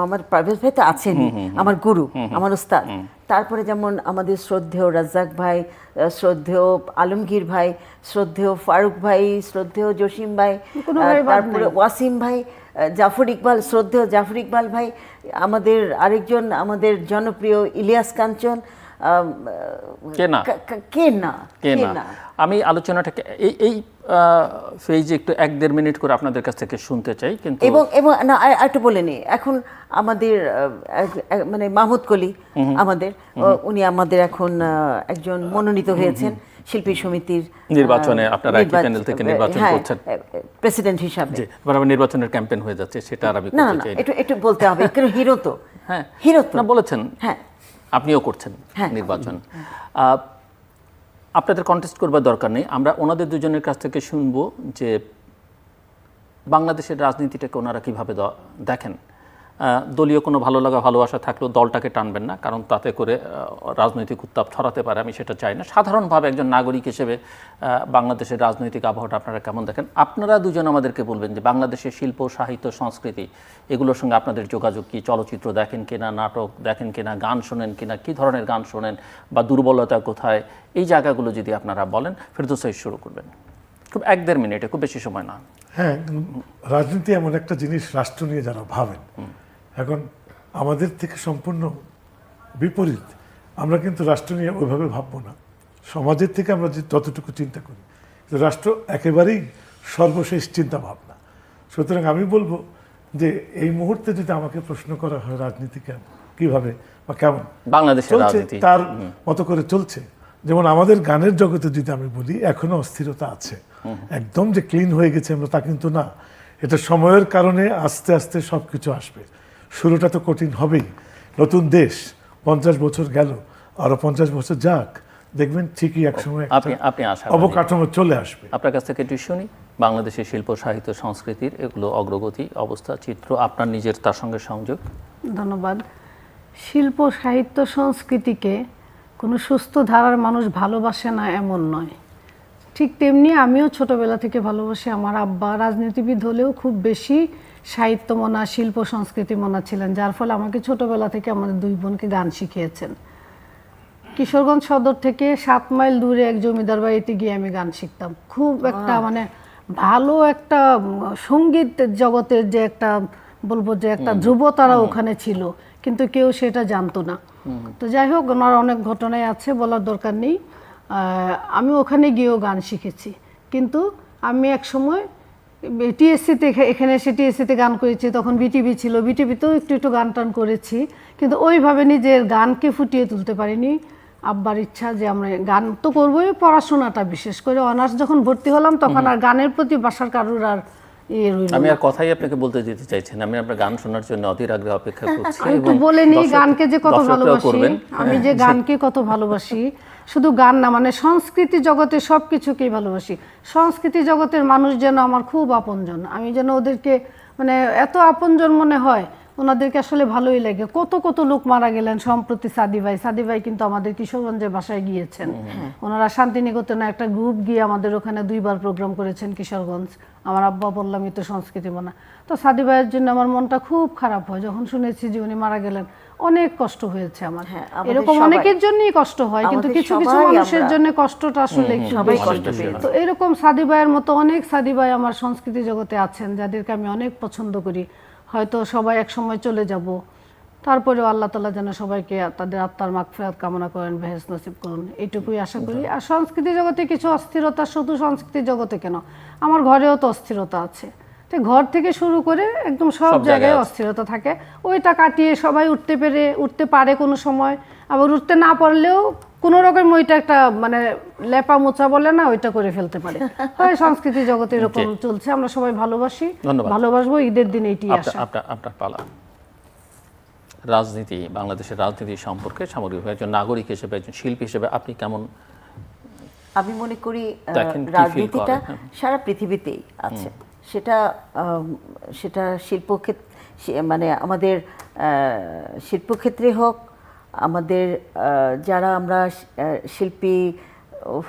আমার পারভেজ ভাই তো আছেনই, আমার গুরু, আমার উস্তাদ। তারপরে যেমন আমাদের শ্রদ্ধেয় রাজ্জাক ভাই, শ্রদ্ধেয় আলমগীর ভাই, শ্রদ্ধেয় ফারুক ভাই, শ্রদ্ধেয় জসিম ভাই, তারপরে ওয়াসিম ভাই, জাফর ইকবাল, শ্রদ্ধেয় জাফর ইকবাল ভাই, আমাদের আরেকজন আমাদের জনপ্রিয় ইলিয়াস কাঞ্চন, কে না। আমি আলোচনাটাকে এই ফেজে একটু 1-1.5 মিনিট করে আপনাদের কাছ থেকে শুনতে চাই, কিন্তু এবং না, একটু বলে নি, এখন আমাদের মানে মাহমুদ কলি আমাদের, উনি আমাদের এখন একজন মনোনীত হয়েছেন শিল্পী সমিতির নির্বাচনে, আপনারা কি প্যানেল থেকে নির্বাচন করছেন প্রেসিডেন্ট হিসাবে। এবার আবার নির্বাচনের ক্যাম্পেইন হয়ে যাচ্ছে, সেটা আর আমি না করতে না, চাই একটু বলতে হবে, কারণ হিরো তো, হ্যাঁ হিরো তো না বলেছেন, হ্যাঁ, আপনিও করছেন নির্বাচন। আপনাদের কন্টেস্ট করবার দরকার নেই, আমরা ওনাদের দুজনের কাছ থেকে শুনবো যে বাংলাদেশের রাজনীতিটাকে ওনারা কীভাবে দেখেন। দলীয় কোনো ভালো লাগা ভালোবাসা থাকলেও দলটাকে টানবেন না, কারণ তাতে করে রাজনৈতিক উত্তাপ ছড়াতে পারে, আমি সেটা চাই না। সাধারণভাবে একজন নাগরিক হিসেবে বাংলাদেশের রাজনৈতিক আবহাওয়াটা আপনারা কেমন দেখেন? আপনারা দুজন আমাদেরকে বলবেন যে বাংলাদেশের শিল্প, সাহিত্য, সংস্কৃতি এগুলোর সঙ্গে আপনাদের যোগাযোগ কি? চলচ্চিত্র দেখেন কিনা, নাটক দেখেন কিনা, গান শোনেন কিনা, কী ধরনের গান শোনেন, বা দুর্বলতা কোথায়, এই জায়গাগুলো যদি আপনারা বলেন। ফেরদৌস ভাই শুরু করবেন, খুব 1-1.5 মিনিটে, খুব বেশি সময় না। হ্যাঁ, রাজনীতি এমন একটা জিনিস, রাষ্ট্র নিয়ে যারা ভাবেন, এখন আমাদের থেকে সম্পূর্ণ বিপরীত। আমরা কিন্তু রাষ্ট্র নিয়ে ওইভাবে ভাববো না, সমাজের থেকে আমরা যে যতটুকু চিন্তা করি, রাষ্ট্র একেবারেই সর্বশেষ চিন্তা ভাবনা। সুতরাং আমি বলবো যে এই মুহূর্তে যদি আমাকে প্রশ্ন করা হয় রাজনীতি কিভাবে বা কেমন বাংলাদেশের চলছে, রাজনীতি তার মতো করে চলছে। যেমন আমাদের গানের জগতে যদি আমি বলি, এখনো অস্থিরতা আছে, একদম যে ক্লিন হয়ে গেছে আমরা তা কিন্তু না। এটা সময়ের কারণে আস্তে আস্তে সব কিছু আসবে। শুরুটা তো কঠিন হবেই, নতুন দেশ, 50 বছর গেল, আরো 50 বছর যাক, দেখবেন ঠিকই একসময় আপনি অবকাঠামো চলে আসবে। আপনার কাছ থেকে একটু শুনি বাংলাদেশের শিল্প, সাহিত্য, সংস্কৃতির এগুলো অগ্রগতি, অবস্থা, চিত্র, আপনার নিজের তার সঙ্গে সংযোগ। ধন্যবাদ। শিল্প, সাহিত্য, সংস্কৃতিকে কোনো সুস্থ ধারার মানুষ ভালোবাসে না এমন নয়, ঠিক তেমনি আমিও ছোটবেলা থেকে ভালোবাসি। আমার আব্বা রাজনীতিবিদ হলেও খুব বেশি সাহিত্য মনা, শিল্প সংস্কৃতি মনা ছিলেন, যার ফলে আমাকে ছোটবেলা থেকে আমাদের 2 বোনকে গান শিখিয়েছেন। কিশোরগঞ্জ সদর থেকে 7 মাইল দূরে এক জমিদার বাড়িতে গিয়ে আমি গান শিখতাম। খুব একটা মানে ভালো একটা সঙ্গীত জগতের যে একটা বলবো যে একটা ধ্রুবতারা ওখানে ছিল, কিন্তু কেউ সেটা জানতো না। তো যাই হোক, ওনার অনেক ঘটনাই আছে, বলার দরকার নেই। আমি ওখানে গিয়েও গান শিখেছি, কিন্তু আমি এক সময় টিএসসিতে, এখানে এসে টিএসসিতে গান করেছি, তখন বিটিভি ছিল, বিটিভিতেও একটু গান টান করেছি, কিন্তু ওইভাবে নিজের গানকে ফুটিয়ে তুলতে পারিনি। আব্বার ইচ্ছা যে আমরা গান তো করবোই, পড়াশোনাটা বিশেষ করে অনার্স যখন ভর্তি হলাম তখন আর গানের প্রতি বাসার কারুর আর রইল আমি না। আর কথাই আপনাকে বলতে দিতে চাইছি না, আমি আপনার গান শোনার জন্য অধীর আগ্রহে অপেক্ষা করছি। আমি তো এবং বলে নিই দর্শক- গানকে যে কত দর্শকরাও ভালোবাসি, করবেন। আমি যে গানকে কত ভালোবাসি, শুধু গান না মানে সংস্কৃতি জগতে সব কিছুকেই ভালোবাসি। সংস্কৃতি জগতের মানুষ যেন আমার খুব আপনজন, আমি যেন ওদেরকে মানে এত আপনজন মনে হয়, ওনাদেরকে আসলে ভালোই লাগে। কত কত লোক মারা গেলেন সম্প্রতি, সাদি ভাই কিন্তু আমাদের কিশোরগঞ্জের বাসায় গিয়েছেন। ওনারা শান্তিনিকেতনে একটা গ্রুপ গিয়ে আমাদের ওখানে 2বার প্রোগ্রাম করেছেন কিশোরগঞ্জ। আমার আব্বা বললাম এই তো সংস্কৃতি মানা। তো সাদি ভাইয়ের জন্য আমার মনটা খুব খারাপ হয় যখন শুনেছি যে উনি মারা গেলেন। অনেক কষ্ট হয়েছে আমার। হ্যাঁ, আমাদের এরকম সবাই- অনেকের জন্যই কষ্ট হয়, কিন্তু আমাদের কিছু কিছু সবাই মানুষের আমরা- জন্য কষ্টটা আসলে একটু সবাই বেশি। কষ্ট পেয়েছি। তো এরকম সাদি ভাইয়ের মতো অনেক সাদি ভাই আমার সংস্কৃতি জগতে আছেন যাদেরকে আমি অনেক পছন্দ করি। হয়তো সবাই এক সময় চলে যাব, তারপরেও আল্লাহ তাআলা যেন সবাইকে তাদের আত্মার মাগফিরাত কামনা করেন, বেহেশত নসিব করুন, এইটুকুই আশা করি। আর সংস্কৃতি জগতে কিছু অস্থিরতা, শুধু সংস্কৃতি জগতে কেন, আমার ঘরেও তো অস্থিরতা আছে। তো ঘর থেকে শুরু করে একদম সব জায়গায় জায়গায় আছে। অস্থিরতা থাকে। ওইটা কাটিয়ে সবাই উঠতে পারে কোনো সময়, আবার উঠতে না পারলেও কোনো রকম ওইটা একটা মানে লেপা মোচা বলে না, ওইটা করে ফেলতে পারে। হয় সংস্কৃতি জগতে এরকম চলছে, আমরা সবাই ভালোবাসি, ধন্যবাদ। ভালোবাসবো, ঈদের দিন এইটি আশা। আপনার পালা। রাজনীতি, বাংলাদেশের রাজনীতি সম্পর্কে সামগ্রিকভাবে একজন নাগরিক হিসেবে, একজন শিল্পী হিসেবে আপনি কেমন আমি মনে করি দেখেন, কি feel রাজনীতিটা করেন? সারা পৃথিবীতেই আছে। সেটা মানে আমাদের শিল্পক্ষেত্রে হোক, আমাদের যারা আমরা শিল্পী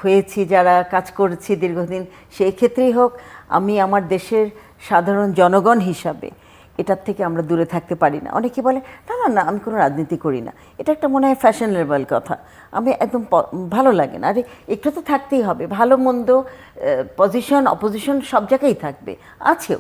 হয়েছি, যারা কাজ করেছি দীর্ঘদিন, সেই ক্ষেত্রেই হোক, আমি আমার দেশের সাধারণ জনগণ হিসাবে এটার থেকে আমরা দূরে থাকতে পারি না। অনেকে বলে না না না আমি কোনো রাজনীতি করি না, এটা একটা মনে হয় ফ্যাশনেবল কথা। আমি একদম ভালো লাগে না। আরে একটু তো থাকতেই হবে, ভালো মন্দ পজিশন অপোজিশন সব জায়গায় থাকবে, আছেও,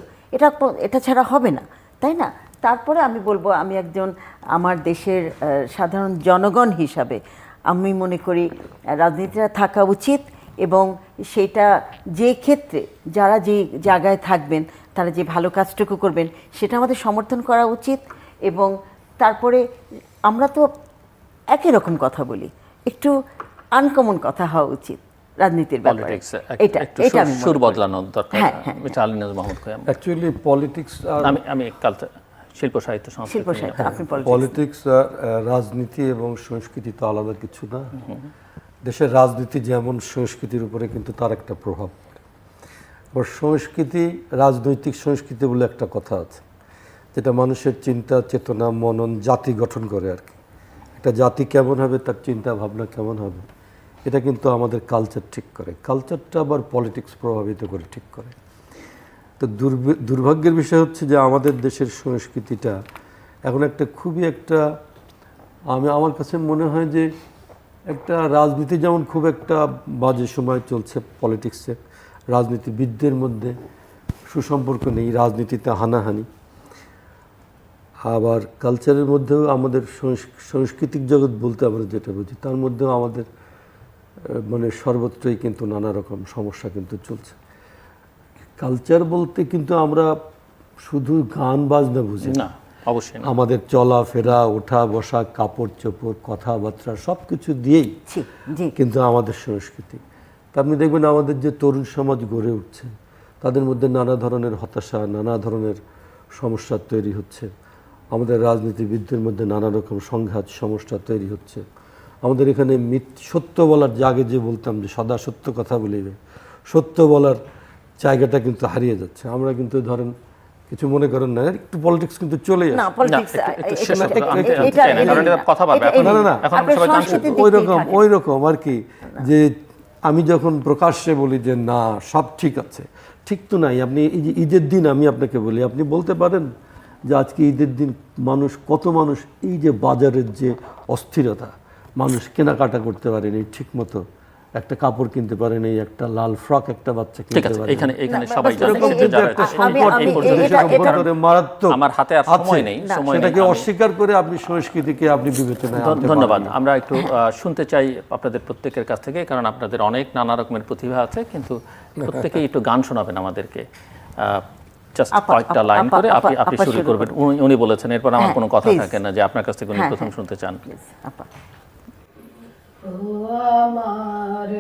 এটা ছাড়া হবে না, তাই না? তারপরে আমি বলবো আমি একজন আমার দেশের সাধারণ জনগণ হিসাবে আমি মনে করি রাজনীতিটা থাকা উচিত, এবং সেটা যে ক্ষেত্রে যারা যে জায়গায় থাকবেন তারা যে ভালো কাজটুকু করবেন সেটা আমাদের সমর্থন করা উচিত। এবং তারপরে আমরা তো একই রকম কথা বলি, একটু আনকমন কথা হওয়া উচিত রাজনীতির ব্যাপারে। পলিটিক্স এটা আমি মনে সুর করি। বদলানোর দরকার। হ্যাঁ, হ্যাঁ, এটা আলিনাজ মাহমুদ খোয়াম। অ্যাকচুয়ালি পলিটিক্স আর আমি কালচার, শিল্প সাহিত্য সংস্কৃতি শিল্প সাহিত্য, নিয়ে- আপনি politics। পলিটিক্স আর রাজনীতি এবং সংস্কৃতি তো আলাদা কিছু না। দেশের রাজনীতি যেমন সংস্কৃতির উপরে কিন্তু তার একটা প্রভাব পড়ে। আবার সংস্কৃতি, রাজনৈতিক সংস্কৃতি বলে একটা কথা আছে, যেটা মানুষের চিন্তা চেতনা মনন জাতি গঠন করে আর কি। একটা জাতি কেমন হবে, তার চিন্তা ভাবনা কেমন হবে, এটা কিন্তু আমাদের কালচার ঠিক করে। কালচারটা আবার পলিটিক্স প্রভাবিত করে ঠিক করে। তো দুর্ভাগ্যের বিষয় হচ্ছে যে আমাদের দেশের সংস্কৃতিটা এখন একটা খুবই একটা, আমার কাছে মনে হয় যে একটা রাজনীতি যেমন খুব একটা বাজে সময় চলছে পলিটিক্সে, রাজনীতিবিদদের মধ্যে সুসম্পর্ক নেই, রাজনীতিতে হানাহানি। আবার কালচারের মধ্যেও আমাদের সাংস্কৃতিক জগৎ বলতে আমরা যেটা বুঝি, তার মধ্যেও আমাদের মানে সর্বত্রই কিন্তু নানা রকম সমস্যা কিন্তু চলছে। কালচার বলতে কিন্তু আমরা শুধু গান বাজনা বুঝি না, অবশ্যই না। আমাদের চলাফেরা, ওঠা বসা, কাপড় চোপড়, কথাবার্তা সব কিছু দিয়েই জি। কিন্তু আমাদের সংস্কৃতি। তা আপনি দেখবেন আমাদের যে তরুণ সমাজ গড়ে উঠছে, তাদের মধ্যে নানা ধরনের হতাশা, নানা ধরনের সমস্যা তৈরি হচ্ছে। আমাদের রাজনীতিবিদদের মধ্যে নানা রকম সংঘাত সমস্যা তৈরি হচ্ছে। আমাদের এখানে সত্য বলার আগে যে বলতাম যে সদা সত্য কথা বলিবে, সত্য বলার জায়গাটা কিন্তু হারিয়ে যাচ্ছে। আমরা কিন্তু ধরেন কিছু মনে করেন না, একটু পলিটিক্স কিন্তু চলে না যাচ্ছে। পলিটিক্স একটু শেষ করতে হবে। আমি চাই না, কারণ এটা কথা বলবে। এখন- না, এখন আমরা সবাই গান শুনবো। ওই রকম আর কি, যে আমি যখন প্রকাশ্যে বলি যে না সব ঠিক আছে, ঠিক তো নাই। আপনি এই যে ঈদের দিন আমি আপনাকে বলি, আপনি বলতে পারেন যে আজকে ঈদের দিন কত মানুষ এই যে বাজারের যে অস্থিরতা, মানুষ কেনাকাটা করতে পারেনি ঠিক মতো, একটা কাপড় কিনতে পারেনি, একটা লাল ফ্রক একটা বাচ্চা ঠিক কিনতে আছে, পারেনি। এখানে না, সবাই বাস জানে এরকম যে কিন্তু যারা একটা এটা- সংকট এই আমি- পর্যন্ত দেশের এটা- অভ্যন্তরে মারাত্মক আমার হাতে আর আছে। সময় নেই, সময় নেই। সেটাকে আমি- অস্বীকার করে আপনি সংস্কৃতিকে আপনি বিবেচনায় আনতে ধন্যবাদ। পারবেন না। আমরা একটু শুনতে চাই আপনাদের প্রত্যেকের কাছ থেকে, কারণ আপনাদের অনেক নানা রকমের প্রতিভা আছে, কিন্তু প্রত্যেকেই একটু গান শোনাবেন আমাদেরকে। জাস্ট আপা, কয়েকটা আপা, লাইন আপা, করে আপনি আপা, আপনি আপা শুরু শুরু করবেন। উনি বলেছেন, এরপর আমার হ্যাঁ, কোনো কথা please। থাকে না যে আপনার কাছ থেকে উনি হ্যাঁ, প্রথম হ্যাঁ। শুনতে চান। প্লিজ আপা। ও আমার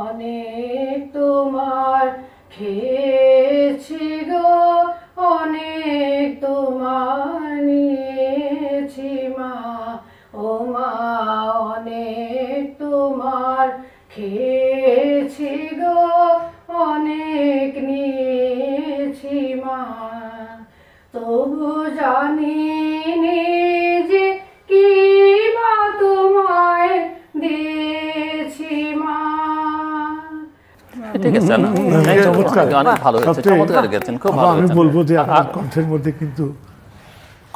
অনেক তোমার খেয়েছি গো, অনেক তোমার নিয়েছি মা, ও মা অনেক তোমার খেয়েছি গো, অনেক নিয়েছি মা, তবু জানিনি যে কি বা তোমায় দিয়েছি মা। ঠিক আছে না? চমৎকার। অনেক ভালো হয়েছে, সবচেয়ে- চমৎকার গেছেন, খুব আবার ভালো আমি হয়েছে। বলবো যে আপনার কণ্ঠের মধ্যে কিন্তু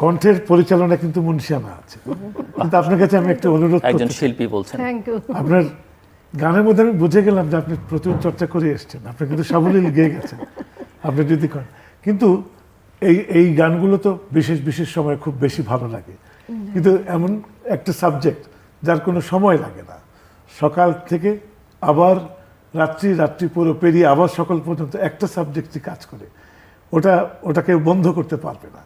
কণ্ঠের পরিচালনা কিন্তু মুন্সিয়ানা আছে, কিন্তু আপনার কাছে আমি একটা অনুরোধ একজন করতে চাই। শিল্পী বলছেন। Thank you. আপনার গানের মধ্যে আমি বুঝে গেলাম যে আপনি প্রচুর চর্চা করে এসেছেন, আপনি কিন্তু সাবলীল গেয়ে গেছেন আপনি যদি করেন, কিন্তু এই গানগুলো তো বিশেষ বিশেষ সময় খুব বেশি ভালো লাগে, কিন্তু এমন একটা সাবজেক্ট যার কোনো সময় লাগে না, সকাল থেকে আবার রাত্রি পুরো পেরিয়ে আবার সকাল পর্যন্ত একটা সাবজেক্টই কাজ করে, ওটাকে বন্ধ করতে পারবে না।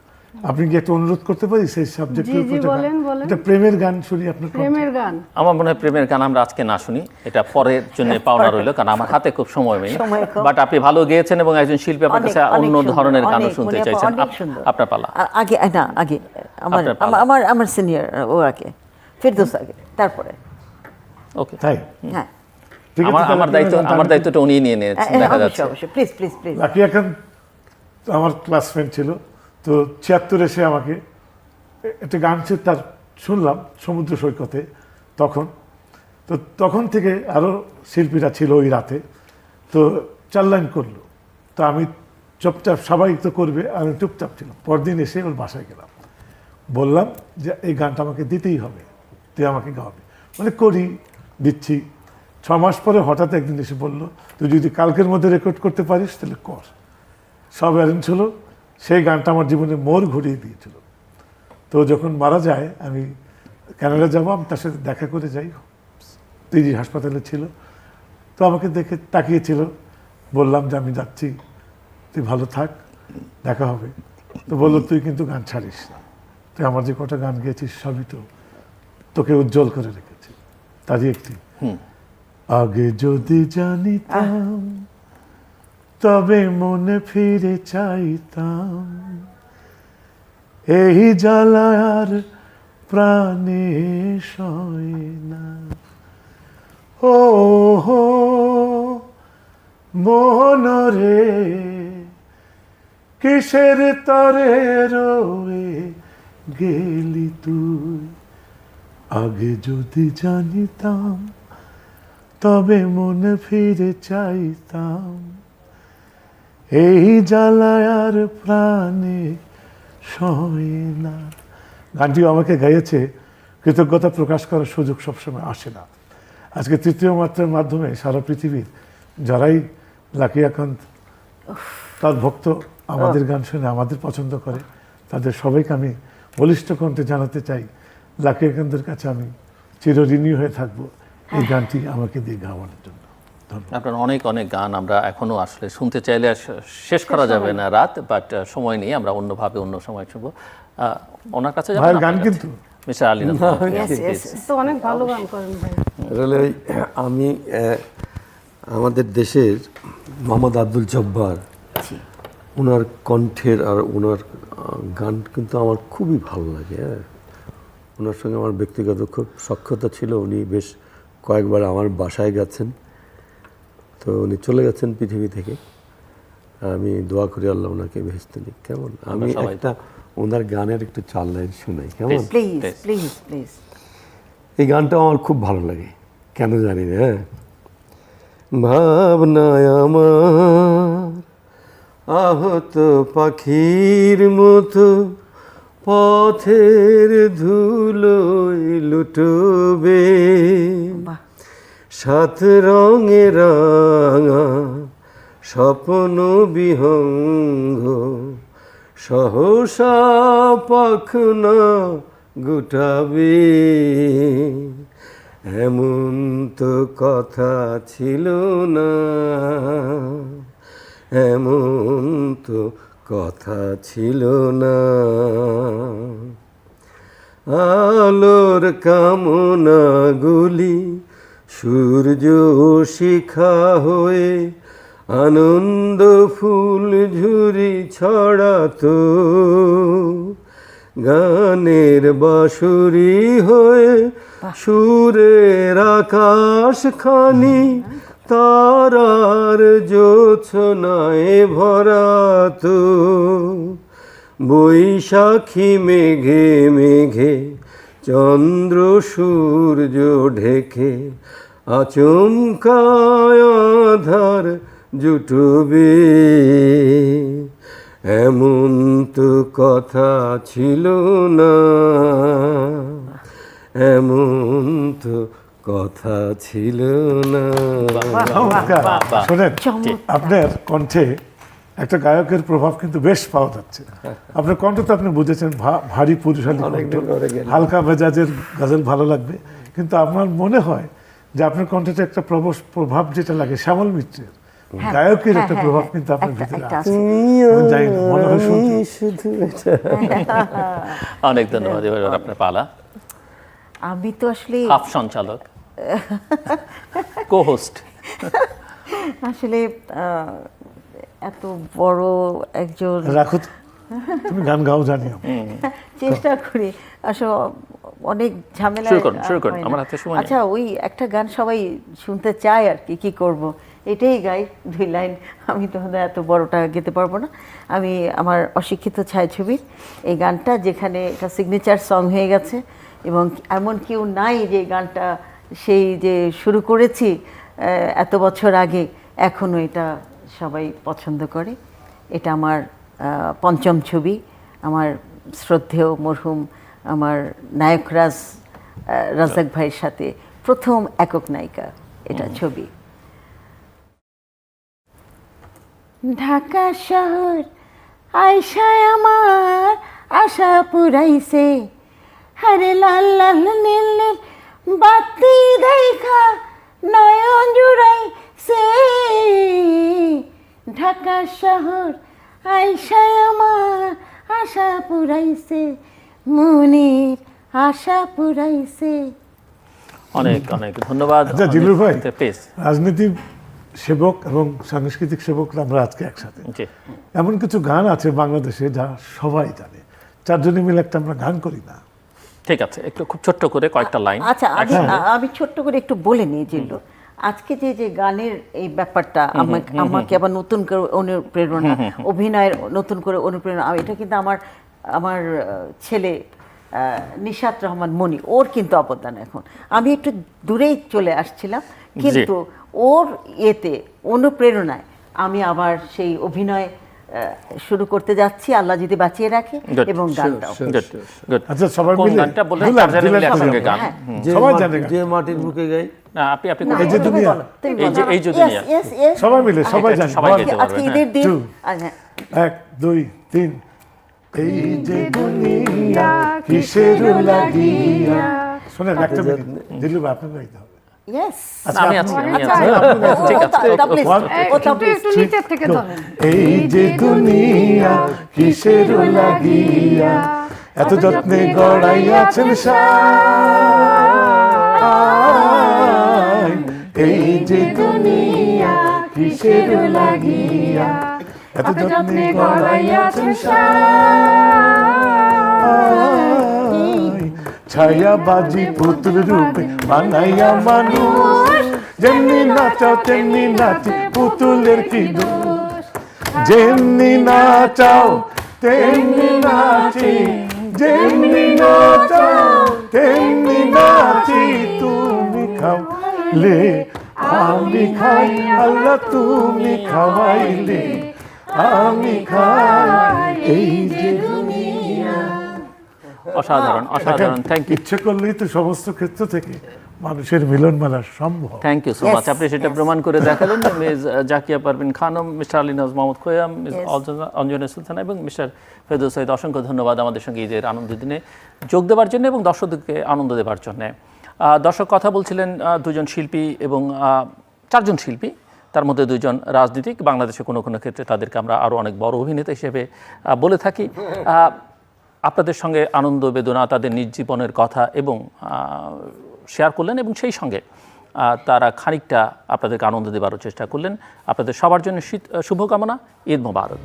আপনি কি একটা অনুরোধ করতে পারি সেই সাবজেক্টের জি, বলেন, বলেন। এটা প্রেমের গান শুনি আপনার কণ্ঠে। প্রেমের গান। আমার মনে হয় প্রেমের গান আমরা আজকে না শুনি, এটা পরের জন্য পাওনা রইল, কারণ আমার হাতে খুব সময় নেই। সময় কম। বাট আপনি ভালো গেয়েছেন এবং একজন শিল্পী আপনার কাছে অনেক অন্য সুন্দর, ধরনের গানও অনেক, শুনতে মনে চাইছেন। অনেক সুন্দর। আপনার পালা। আগে না, আগে আমার আপনার পালা। আমার আমার সিনিয়র ও আগে, ফেরদৌস আগে, তারপরে। ওকে, তাই হ্যাঁ ঠিক আছে, আমার তাহলে আমার দায়িত্বটা উনি নিয়ে নিয়েছেন দেখা যাচ্ছে। অবশ্যই অবশ্যই, প্লিজ প্লিজ প্লিজ। লাকি এখন আমার ক্লাস ফ্রেন্ড ছিল, তো 76 এসে আমাকে একটা গান ছিল তার শুনলাম সমুদ্র সৈকতে, তখন থেকে আরও শিল্পীরা ছিল ওই রাতে, তো 4 লাইন করলো, তো আমি চুপচাপ, সবাই তো করবে, আমি চুপচাপ ছিলাম। পরদিন এসে ওর বাসায় গেলাম, বললাম যে এই গানটা আমাকে দিতেই হবে, তুই আমাকে গাওয়াবে, মানে করি, দিচ্ছি। 6 মাস পরে হঠাৎ একদিন এসে বললো, তুই যদি কালকের মধ্যে রেকর্ড করতে পারিস তাহলে কর। সব অ্যারেঞ্জ হলো, সেই গানটা আমার জীবনে মোড় ঘুরিয়ে দিয়েছিল। তো যখন মারা যায়, আমি কানাডা যাবো, আমি তার সাথে দেখা করে যাই, তিজি হাসপাতালে ছিল, তো আমাকে দেখে তাকিয়েছিল, বললাম যে আমি যাচ্ছি, তুই ভালো থাক, দেখা হবে। তো বললো তুই কিন্তু গান ছাড়িস না, তুই আমার যে কটা গান গেয়েছিস সবই তো তোকে উজ্জ্বল করে রেখেছি, তারই একটি। আগে যদি জানিতাম তবে মনে ফিরে চাইতাম, এই জ্বালার প্রাণে সয় না। ও হো মনরে কিসের তরে রয়ে গেলি তুই, আগে যদি জানিতাম তবে মনে ফিরে চাইতাম, এই জ্বালায়ার প্রাণে সয় না। গানটি আমাকে গাইয়েছে, কৃতজ্ঞতা প্রকাশ করার সুযোগ সবসময় আসে না। আজকে তৃতীয় মাত্রার মাধ্যমে সারা পৃথিবীর যারাই লাকি আকান্ত তার ভক্ত আমাদের গান শুনে আমাদের পছন্দ করে, তাদের সবাইকে আমি বলিষ্ঠ কণ্ঠে জানাতে চাই, লাকি আকান্তের কাছে আমি চিরঋণী হয়ে থাকবো এই গানটি আমাকে দিয়ে গাওয়ানোর জন্য। আপনার অনেক অনেক গান আমরা এখনো আসলে শুনতে চাইলে শেষ করা যাবে না রাত, বাট সময় নেই, আমরা অন্যভাবে অন্য সময় শুনবো। ওনার কাছে যাবেন ভাইয়ের গান আপনার কাছে? কিন্তু mister Ali Yes, yes, yes. তো অনেক ভালো গান করেন ভাই। আসলে আমি আমাদের দেশের মোহাম্মদ আব্দুল জব্বার, জি। ওনার কণ্ঠের আর ওনার গান কিন্তু আমার খুবই ভালো লাগে। হ্যাঁ, ওনার সঙ্গে আমার ব্যক্তিগত খুব সখ্যতা ছিল। উনি বেশ কয়েকবার আমার বাসায় গেছেন, তো উনি চলে গেছেন পৃথিবী থেকে। আমি দোয়া করি আল্লাহ ওনাকে বেহেশতে নিক। কেমন, আমি সবাই একটা ওনার গানের একটু 4 লাইন শোনাই কেমন? Please please please. এই গানটা আমার খুব ভালো লাগে, কেন জানি না। হ্যাঁ, ভাবনায় আমার আহত পাখির মতো পথের ধুলোয় লুটবে, সাত রঙে রাঙা স্বপ্ন বিহঙ্গ সহসা পাখনা গুটাবে। এমন তো কথা ছিল না, এমন তো কথা ছিল না। আলোর কামনা গুলি সূর্য শিখা হয়ে আনন্দ ফুল ঝুরি ছড়াতো, গানের বাঁশুরি হয়ে সুরের আকাশ খানি তারার জোছনায় ভরাতো। বৈশাখী মেঘে মেঘে চন্দ্র সূর্য ঢেকে আচমকায় আধার জুটবে। এমন তো কথা ছিল না, এমন তো কথা ছিল না। চমৎকার। শোনেন, আপনার কণ্ঠে একটা গায়কের প্রভাব কিন্তু বেশ পাওয়া যাচ্ছে। আপনার কণ্ঠ তো আপনি বুঝেছেন ভারী পুরুষালী কণ্ঠ, হালকা মেজাজের গজল ভালো লাগবে, কিন্তু আমার মনে হয় যে আপনার কণ্ঠে একটা প্রভাব যেটা লাগে শ্যামল মিত্রের গায়কের একটা প্রভাব কিন্তু আপনার ভিতরে আছে। আমি জানি না, মনে হয় শুনতে। শুধু এটা অনেক ধন্যবাদ। এবার আপনার পালা। আমি তো আসলে হাফ সঞ্চালক, কো-হোস্ট। আসলে এত বড় একজন, রাখো তো, তুমি গান গাও জানি আমি। চেষ্টা করি আসলে অনেক ঝামেলা। শুরু করুন, আমার হাতে সময় নেই। আচ্ছা, ওই একটা গান সবাই শুনতে চায় আর কি, কি করব, এটাই গাই 2 লাইন। আমি তো এত বড়টা গেতে পারবো না। আমি আমার অশিক্ষিত ছায়াছবির এই গানটা, যেখানে এটা সিগনেচার সং হয়ে গেছে, এবং এমন কেউ নাই যে গানটা সেই যে শুরু করেছি এত বছর আগে, এখনও এটা সবাই পছন্দ করে। এটা আমার 5ম ছবি, আমার শ্রদ্ধেয় মরহুম আমার নায়ক রাজাক ভাইয়ের সাথে প্রথম একক নায়িকা এটা ছবি। ঢাকা শহর আয়শায় আমার আশা পুরাইছে, হরে লাল লাল নীল নীল বাতি দেখা নয়ন জুড়াইছে। ঢাকা শহর আয়শায় আমার আশা পুরাইছে, মনের আশা পুরাইছে। অনেক অনেক ধন্যবাদ। আচ্ছা জিলুর ভাই, প্লিজ। রাজনীতি সেবক এবং সাংস্কৃতিক সেবকরা আমরা আজকে একসাথে। জি, এমন কিছু গান আছে বাংলাদেশে যা সবাই জানে, 4 জনে মিলে একটা আমরা গান করি না? ঠিক আছে, একটু খুব ছোট্ট করে কয়েকটা লাইন। আচ্ছা, আমি ছোট্ট করে একটু বলে নিই জিল্লু। আজকে যে গানের এই ব্যাপারটা আমাকে আবার নতুন করে অনুপ্রেরণা, অভিনয়ের নতুন করে অনুপ্রেরণা, এটা কিন্তু আমার ছেলে নিশাত রহমান মনি, ওর কিন্তু অবদান। এখন আমি একটু দূরেই চলে আসছিলাম, কিন্তু ওর অনুপ্রেরণায় আমি আবার সেই অভিনয় শুরু করতে যাচ্ছি, আল্লাহ যদি বাঁচিয়ে রাখে, এবং গানটাও। আচ্ছা, সবাই কোন মিলে গানটা বললেন? 4 জনে মিলে একসঙ্গে গান। সবাই জানে গান। যে মাটির বুকে গাই। না, আপনি এই যে দুনিয়া, এই যে দুনিয়া। সবাই মিলে সবাই জানে। সবাই গাইতে পারবে। আজকে ঈদের দিন। 1 2 3। এই যে দুনিয়া কিসের লাগিয়া। শোনেন, একটা মিনিট দিলু ভাই, আপনাকে গাইতে হবে। ইয়েস আমি আছি আচ্ছা, ঠিক আছে please, One, একটু নিচের থেকে ধরেন। এই যে দুনিয়া কিসের লাগিয়া এত যত্নে গড়াইয়াছেন সাই, এই যে দুনিয়া কিসের লাগিয়া এত যত্নে গড়াইয়াছেন সাই, ছায়া বাজি পুতুল রূপে বানাইয়া মানুষ, যেমনি নাচাও তেমনি নাচে পুতুলের কি দোষ, যেমনি নাচাও তেমনি নাচি, যেমনি নাচাও তেমনি নাচি, তুমি খাওয়ালে আমি খাই, আল্লাহ তুমি খাওয়াইলে আমি খাই, এই যে দুনিয়া। অসাধারণ অসাধারণ, থ্যাংক ইউ ইচ্ছে করলেই তো সমস্ত ক্ষেত্র থেকে মানুষের মিলন মেলা সম্ভব। Thank you so much. আপনি সেটা প্রমাণ করে দেখালেন। Miss Zakia Parvin Khanam, Mister Alinaz Mohammad Khoyam, Miss Anjana Sultana এবং মিস্টার ফেরদৌস সৈয়দ, অসংখ্য ধন্যবাদ আমাদের সঙ্গে ঈদের আনন্দ দিনে যোগ দেওয়ার জন্য এবং দর্শকদেরকে আনন্দ দেওয়ার জন্য। দর্শক কথা বলছিলেন দুজন শিল্পী এবং চারজন শিল্পী, তার মধ্যে দুজন রাজনীতিক। বাংলাদেশে কোনো কোনো ক্ষেত্রে তাদেরকে আমরা আরও অনেক বড় অভিনেতা হিসেবে বলে থাকি। আপনাদের সঙ্গে আনন্দ বেদনা, তাদের নিজ জীবনের কথা এবং শেয়ার করলেন এবং সেই সঙ্গে তারা খানিকটা আপনাদেরকে আনন্দ দেওয়ারও চেষ্টা করলেন। আপনাদের সবার জন্য শুভকামনা, ঈদ মোবারক।